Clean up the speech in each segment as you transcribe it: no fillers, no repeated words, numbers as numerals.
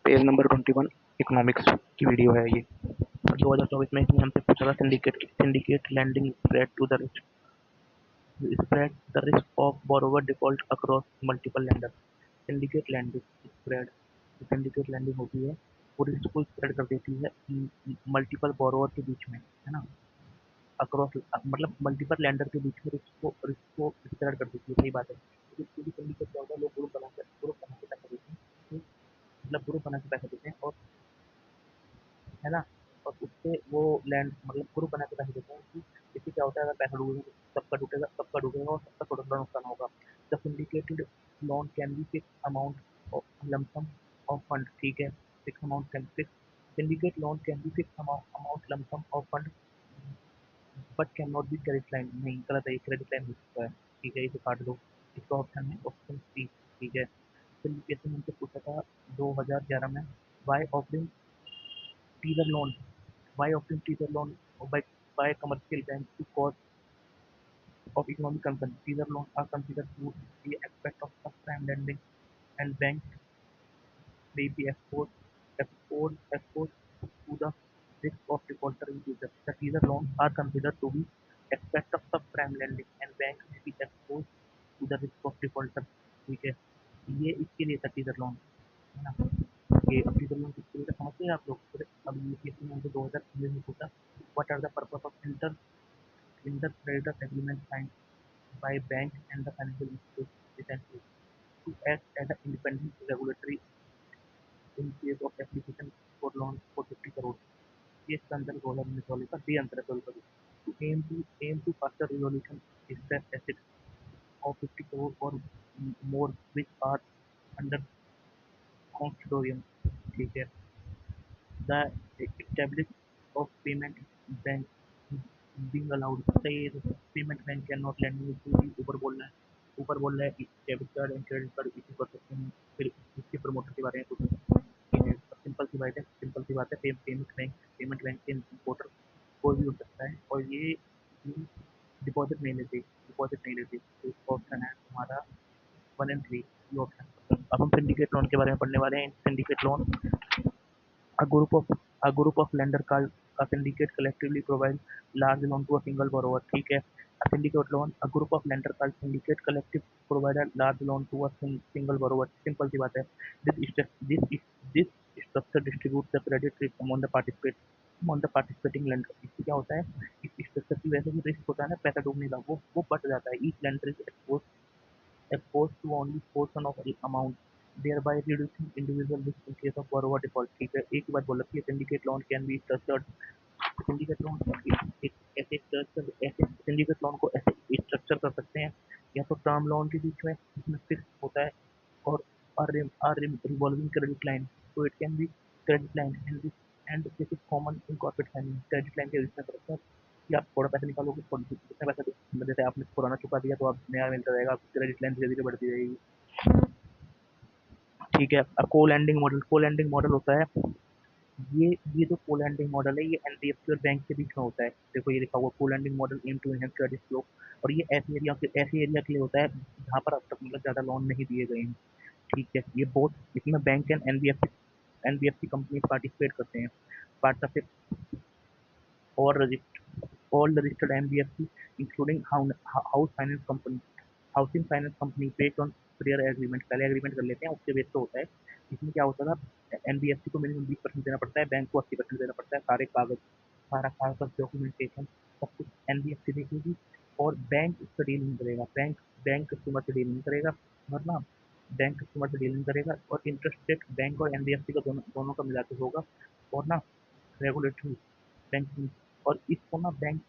Page number 21 economics की video है ये। 2024 में इसने हमसे पूछा था syndicate lending spread to the risk of borrower default across multiple lender. Syndicate lending spread, syndicate lending होती है वो रिस्क को स्प्रेड कर देती है मल्टीपल बोरोवर के बीच में, है ना। अक्रॉस मतलब मल्टीपल लैंडर के बीच में रिस्क को स्प्रेड कर देती है, सही बात है। इसके लिए सिंडिकेट क्या होता है, लोग ग्रुप बना के पैसा देते हैं, मतलब ग्रुप बना के पैसा देते हैं, और है ना, और उससे वो लैंड मतलब ग्रुप बना के पैसे देते हैं कि इससे क्या होता है, अगर पैसा डूबेगा तो सबका डूबेगा और सबका थोड़ा थोड़ा नुकसान होगा। The syndicated loan can be fix amount of lump sum of fund, ठीक है। Fix amount can fix syndicate loan can be fix amount lump sum of fund but can not be credit line. नहीं, गलत है, क्रेडिट लाइन हो सकता है, ठीक है, इसे काट दो। इसका ऑप्शन है ऑप्शन सी, ठीक है। सिंडिकेशन हमसे पूछा था 2011 में, why offering teaser loan Why often teaser loan by commercial banks to cause of economic concern? Teaser loans are considered to be aspect of subprime lending, and banks may be exposed to the risk of defaulter in future. The teaser loans are considered to be aspect of subprime lending, and banks may be exposed to the risk of defaulter. ठीक है, ये इसके लिए था teaser loan, है ना। ये teaser loan किसके लिए था समझते हैं आप लोग। फिर अब यूपीएससी ने हमसे 2019 में पूछा, what are the purpose of intercreditor agreement signed by bank and the financial institute recently to act as an independent regulatory in case of application for loan for 50 crore। ये इसका अंतर 2019 वाले का बी अंतर है, sorry to aim to faster resolution stress assets of 50 crore or more which are under consortium, ठीक है। The establishment of payment bank being allowed, सही है। तो payment bank can not lending ऊपर बोल रहा है debit card and credit card issue कर सकते हैं। फिर इसके प्रमोटर के बारे में कुछ सिंपल सी बात है, पेमेंट बैंक के इम्पोर्टर कोई भी हो सकता है, और ये डिपॉजिट नहीं लेते। तो इसका ऑप्शन है हमारा 1 and 3, ये ऑप्शन। अब हम सिंडिकेट लोन के बारे में पढ़ने वाले हैं। Syndicate loan, A group of a group of lender called a syndicate collectively provides large loan to a single borrower, ठीक है। A syndicate loan, a group of lender called syndicate collective provide a large loan to a single borrower। Simple सी बात है। This structure distributes the credit risk among the participating lender। इससे क्या होता है, इस स्ट्रक्चर की वजह से जो रिस्क होता है ना पैसा डूबने का, वो बट जाता है। Each lender is exposed to only portion of the amount, thereby reducing individual risk in case of borrower default, ठीक है। एक ही बात बोल रखी है, syndicate loan can be structured, syndicate loan ऐसे syndicate loan को ऐसे स्ट्रक्चर कर सकते हैं, या तो टर्म लोन के बीच में इसमें फिक्स होता है, और revolving credit line, so it can be credit line and this is common in corporate finance। credit line के बीच में करते हैं कि आप थोड़ा पैसा निकालोगे, जितना पैसा जैसे आपने पुराना चुका दिया तो आप नया मिलता रहेगा, आपकी क्रेडिट लाइन धीरे धीरे बढ़ती रहेगी, ठीक है। अब को लैंडिंग मॉडल होता है, ये जो को लैंडिंग मॉडल है ये एनबीएफसी और बैंक के बीच में होता है। देखो ये लिखा हुआ co-lending model aim to enhance credit flow, और ये ऐसे एरिया के लिए होता है जहाँ पर अब तक मतलब ज़्यादा लोन नहीं दिए गए हैं, ठीक है। ये बहुत इसमें bank and NBFC company participate करते हैं। पार्टनरशिप और all registered NBFC including house finance company housing finance company based on prayer agreement, पहले एग्रीमेंट कर लेते हैं उसके बेस पे होता है। इसमें क्या होता था, एनबीएफसी को मिनिमम 20% देना पड़ता है, बैंक को 80% देना पड़ता है। सारा कागज डॉक्यूमेंटेशन सब कुछ एनबीएफसी देखेगी, और बैंक उस पर डील नहीं करेगा। बैंक कस्टमर से डील नहीं करेगा, वरना बैंक कस्टमर से डील नहीं करेगा, और इंटरेस्ट रेट बैंक और एनबीएफसी का दोनों का मिला के होगा, और ना रेगुलेटरी बैंकिंग। और इसको ना बैंक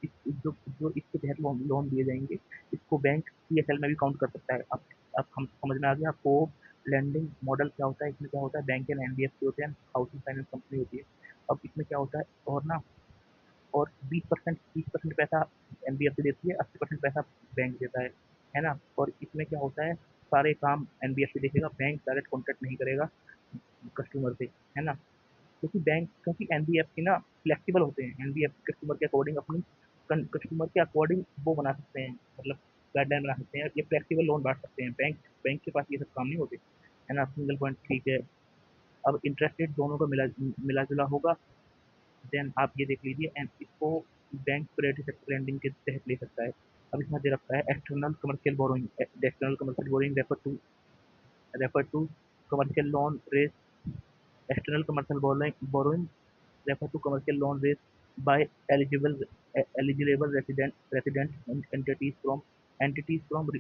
जो जो इसके तहत लोन दिए जाएंगे, इसको बैंक पीएसएल में भी काउंट कर सकता है। अब हम समझ में आ गया आपको लैंडिंग मॉडल क्या होता है। इसमें क्या होता है, बैंक एंड एनबीएफसी होते हैं, हाउसिंग फाइनेंस कंपनी होती है। अब इसमें क्या होता है, और ना और 20% पैसा एनबीएफसी देती है, 80% पैसा बैंक देता है ना। और इसमें क्या होता है, सारे काम एनबीएफसी देखेगा, बैंक डायरेक्ट कॉन्टेक्ट नहीं करेगा कस्टमर से, है ना। क्योंकि एनबीएफसी ना फ्लेक्सिबल होते हैं, एनबीएफसी कस्टमर के अकॉर्डिंग वो बना सकते हैं, मतलब गाइडलाइन बना सकते हैं, ये फ्लेक्सिबल लोन बांट सकते हैं। बैंक बैंक के पास ये सब काम नहीं होते, है ना। सिंगल पॉइंट, ठीक है। अब इंटरेस्ट रेट दोनों का मिला जुला होगा, देन आप ये देख लीजिए, एंड इसको बैंक प्रायोरिटी सेक्टर लेंडिंग के तहत ले सकता है। अब इसमें दे रखा है external commercial borrowing, external commercial borrowing refer to commercial loan raise, external commercial borrowing refer to commercial loan raised by eligible resident entities from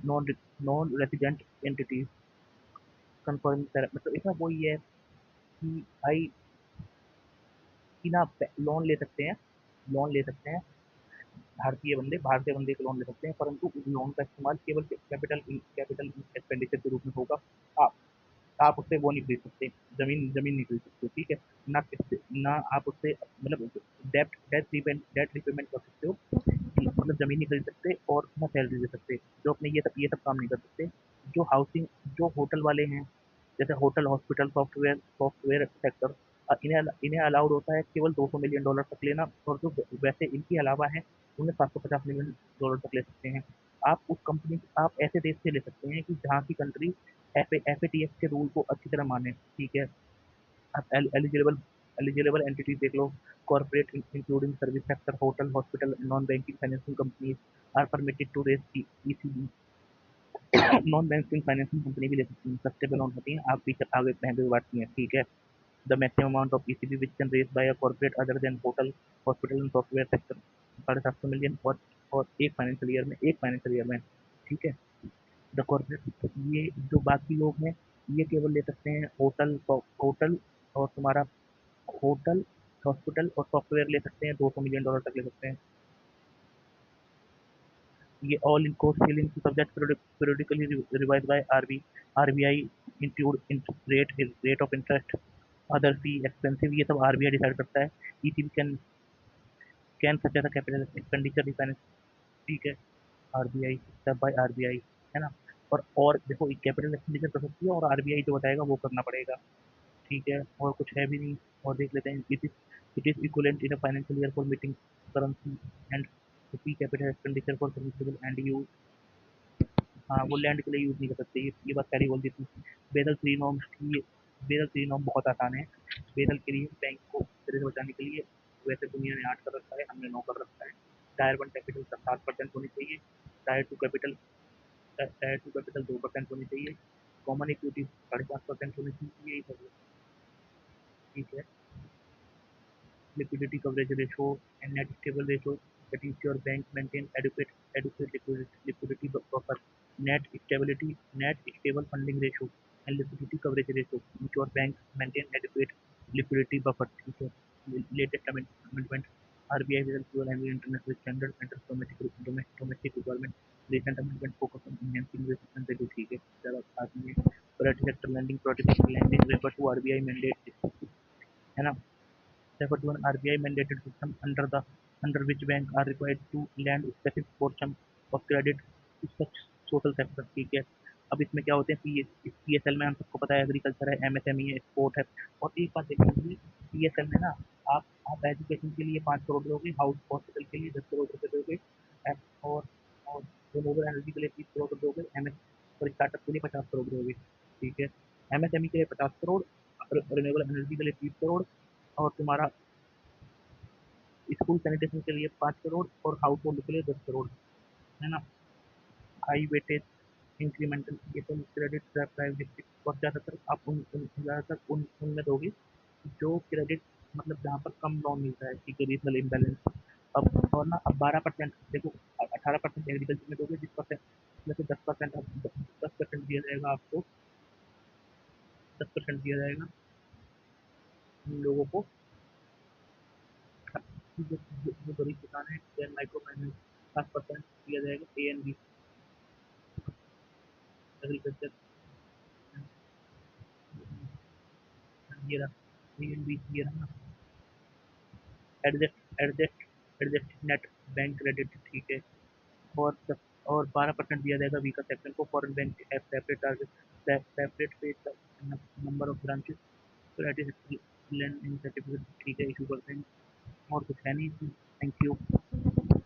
non-resident entities confirming मतलब इसमें वो ये है कि भाई कि ना लोन ले सकते हैं, लोन ले सकते हैं भारतीय बंदे को लोन ले सकते हैं, परंतु उस लोन का इस्तेमाल केवल कैपिटल एक्सपेंडिचर के रूप में होगा। आप आप उससे वो नहीं खरीद सकते, जमीन नहीं खरीद सकते, ठीक है। ना आप उससे मतलब डेट रिपेमेंट कर सकते हो, मतलब जमीन नहीं खरीद सकते और ना सैलरी दे सकते, जो अपने ये सब काम नहीं कर सकते। जो हाउसिंग जो होटल वाले हैं, जैसे hotel hospital software software sector, इन्हें इन्हें अलाउड होता है केवल $200 मिलियन तक लेना, और जो वैसे इनके अलावा है उन्हें $750 मिलियन तक ले सकते हैं। आप ऐसे देश से ले सकते हैं कि जहाँ की कंट्री एफ ए के रूल को अच्छी तरह माने, ठीक है। आप एलिजिबल एलिजिबल एंटिटीज देख लो, corporate including service sector, hotel hospital, non banking financing companies are permitted to raise ECB. Non banking financing company भी ले सकती हैं, सस्टेबल लोन होती हैं, आप पीछे आगे पहले बात की है, ठीक है। The maximum amount of ECB which can raise by a corporate other than hotel hospital and software sector 750 million, और एक फाइनेंशियल ईयर में, ठीक है। द कॉर्पोरेट, ये जो बाकी लोग हैं ये केवल ले सकते हैं होटल और तुम्हारा होटल हॉस्पिटल और सॉफ्टवेयर ले सकते हैं, $200 मिलियन तक ले सकते हैं। ये ऑल इन कोर्स ceiling subject periodically revised by RBI include rate of interest other fee expensive, ये सब आरबीआई डिसाइड करता है। ECB can such as capital expenditure refinance, ठीक है। आरबीआई सब बाय आरबीआई, है ना। और देखो कैपिटल एक्सपेंडिचर कर सकती है और आरबीआई जो बताएगा वो करना पड़ेगा, ठीक है। और कुछ है भी नहीं, और देख लेते हैं। It is equivalent in a financial year for meeting currency and rupee capital expenditure for permissible and use. हाँ, वो लैंड के लिए यूज नहीं कर सकते, ये बात पहले बोल दी थी। बेदल थ्री नॉर्म्स की बेदल थ्री नॉर्म बहुत आसान है। बेदल के लिए बैंक को खतरे से बचाने के लिए, वैसे दुनिया ने 8 कर रखा है, हमने 9 कर रखा है। टायर वन कैपिटल 7% होनी चाहिए, tier two capital tier two capital 2% होनी चाहिए, कॉमन इक्विटी 5.5% होनी चाहिए, यही सब है, ठीक है। liquidity coverage ratio and net stable ratio, that is your bank maintain adequate liquidity buffer, net stable funding ratio and liquidity coverage ratio, which your bank maintain adequate liquidity buffer, ठीक है। latest amendment RBI will fuel and international standard and domestic requirement, recent amendment focus on enhancing resistance ratio, ठीक है। चलो आगे private sector lending protection lending refer to RBI mandate, है ना। refer to an RBI mandated system under which banks are required to lend specific portion of credit to such social sector, ठीक है। अब इसमें क्या होते हैं, पीएसएल में हम सबको पता है एग्रीकल्चर है, एमएसएमई है, स्पोर्ट है। और एक बात देखिए, पीएसएल में ना आप एजुकेशन के लिए 5 करोड़ दोगे, हाउस हॉस्पिटल के लिए 10 करोड़ रुपए दोगे, और और रिन्यूएबल एनर्जी के लिए 30 करोड़ दोगे, एमएस और स्टार्टअप के लिए 50 करोड़ दोगे, ठीक है। एमएसएमई के लिए 50 करोड़, रिन्यूएबल एनर्जी के लिए 30 करोड़, और तुम्हारा स्कूल सैनिटेशन के लिए 5 करोड़, और हाउस होल्ड के लिए 10 करोड़, है ना। High weightage incremental credit private, और ज़्यादातर आप ज़्यादातर उनमें दोगे जो क्रेडिट मतलब जहाँ पर कम लोन मिलता है, ठीक है, रीजनल इम्बैलेंस। अब और ना अब 12% देखो, 18% एग्रीकल्चर में दोगे, 10% में से 10% 10% दिया जाएगा आपको, 10% दिया जाएगा उन लोगों को जो गरीब किसान है, या माइक्रो फाइनेंस 7% दिया जाएगा, ए एन बी एग्रीकल्चर, ये रहा ए एन बी, ये रहा ना। Adjust adjust adjust net bank credit, ठीक है। और और 12% दिया जाएगा वीकर सेक्शन को, foreign bank have separate target, separate पे number of branches, credit lending certificate, ठीक है, इशू करते हैं। और कुछ है नहीं, थैंक यू।